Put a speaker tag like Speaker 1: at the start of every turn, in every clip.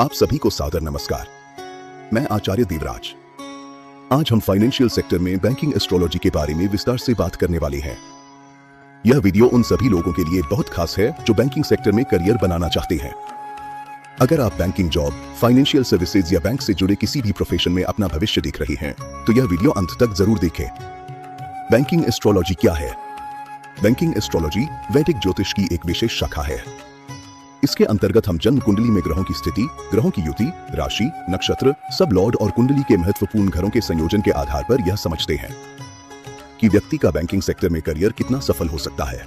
Speaker 1: आप सभी को सादर नमस्कार। मैं आचार्य देवराज। आज हम फाइनेंशियल सेक्टर में बैंकिंग एस्ट्रोलॉजी के बारे में विस्तार से बात करने वाले हैं। यह वीडियो उन सभी लोगों के लिए बहुत खास है जो बैंकिंग सेक्टर में करियर बनाना चाहते हैं। अगर आप बैंकिंग जॉब, फाइनेंशियल सर्विसेज या बैंक से जुड़े किसी भी प्रोफेशन में अपना भविष्य देख रहे हैं तो यह वीडियो अंत तक जरूर देखें। बैंकिंग एस्ट्रोलॉजी क्या है? बैंकिंग एस्ट्रोलॉजी वैदिक ज्योतिष की एक विशेष शाखा है। इसके अंतर्गत हम जन्म कुंडली में ग्रहों की स्थिति, ग्रहों की युति, राशि, नक्षत्र, सब लॉर्ड और कुंडली के महत्वपूर्ण घरों के संयोजन के आधार पर यह समझते हैं कि व्यक्ति का बैंकिंग सेक्टर में करियर कितना सफल हो सकता है।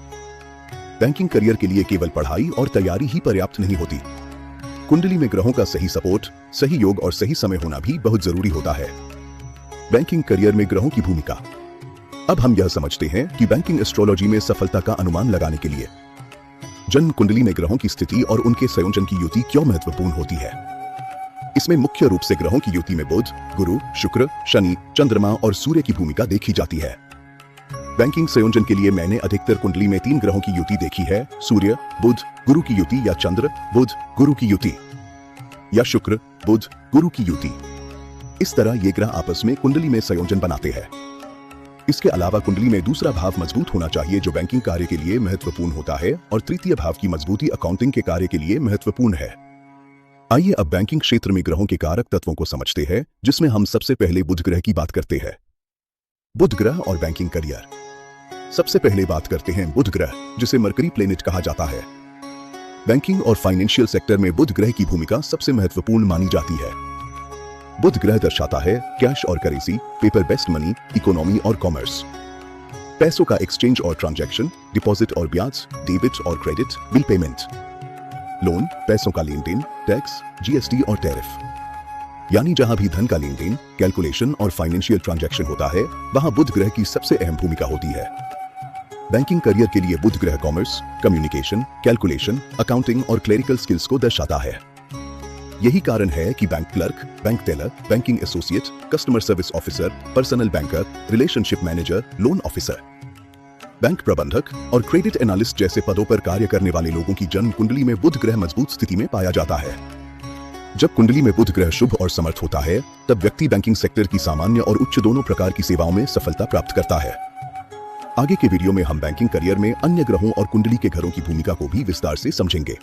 Speaker 1: बैंकिंग करियर के लिए केवल पढ़ाई और तैयारी ही पर्याप्त नहीं होती। कुंडली में ग्रहों का सही सपोर्ट, सही योग और सही समय होना भी बहुत जरूरी होता है। बैंकिंग करियर में ग्रहों की भूमिका। अब हम यह समझते हैं कि बैंकिंग एस्ट्रोलॉजी में सफलता का अनुमान लगाने के लिए जन्म कुंडली में ग्रहों की स्थिति और उनके संयोजन की युति क्यों महत्वपूर्ण होती है। इसमें मुख्य रूप से ग्रहों की युति में बुध, गुरु, शुक्र, शनि, चंद्रमा और सूर्य की भूमिका देखी जाती है। बैंकिंग संयोजन के लिए मैंने अधिकतर कुंडली में 3 ग्रहों की युति देखी है: सूर्य, बुध, गुरु की युति, या चंद्र, बुध, गुरु की युति, या शुक्र, बुध, गुरु की युति। इस तरह ये ग्रह आपस में कुंडली में संयोजन बनाते हैं। इसके अलावा कुंडली में दूसरा भाव मजबूत होना चाहिए जो बैंकिंग कार्य के लिए महत्वपूर्ण होता है, और तृतीय भाव की मजबूती अकाउंटिंग के कार्य के लिए महत्वपूर्ण है। आइए अब बैंकिंग क्षेत्र में ग्रहों के कारक तत्वों को समझते हैं, जिसमें हम सबसे पहले बुध ग्रह की बात करते हैं। बुध ग्रह और बैंकिंग करियर। सबसे पहले बात करते हैं बुध ग्रह, जिसे मरकरी प्लेनेट कहा जाता है। बैंकिंग और फाइनेंशियल सेक्टर में बुध ग्रह की भूमिका सबसे महत्वपूर्ण मानी जाती है। बुध ग्रह दर्शाता है कैश और currency, paper based money, economy और कॉमर्स। पैसों का एक्सचेंज और ट्रांजैक्शन, डिपॉजिट और ब्याज, डेबिट और क्रेडिट, बिल पेमेंट, लोन, पैसों का लेन देन, टैक्स, जीएसटी और टैरिफ। यानी जहां भी धन का लेन देन, कैलकुलेशन और फाइनेंशियल ट्रांजैक्शन होता है, वहां बुध ग्रह की सबसे अहम भूमिका होती है। बैंकिंग करियर के लिए बुध ग्रह कॉमर्स, कम्युनिकेशन, कैलकुलेशन, अकाउंटिंग और क्लेरिकल स्किल्स को दर्शाता है। यही कारण है कि bank clerk, bank teller, banking associate, customer service officer, personal banker, relationship manager, loan officer, bank प्रबंधक और क्रेडिट एनालिस्ट जैसे पदों पर कार्य करने वाले लोगों की जन्म कुंडली में बुध ग्रह मजबूत स्थिति में पाया जाता है। जब कुंडली में बुध ग्रह शुभ और समर्थ होता है, तब व्यक्ति बैंकिंग सेक्टर की सामान्य और उच्च दोनों प्रकार की सेवाओं में सफलता प्राप्त करता है। आगे के वीडियो में हम बैंकिंग करियर में अन्य ग्रहों और कुंडली के घरों की भूमिका को भी विस्तार से समझेंगे।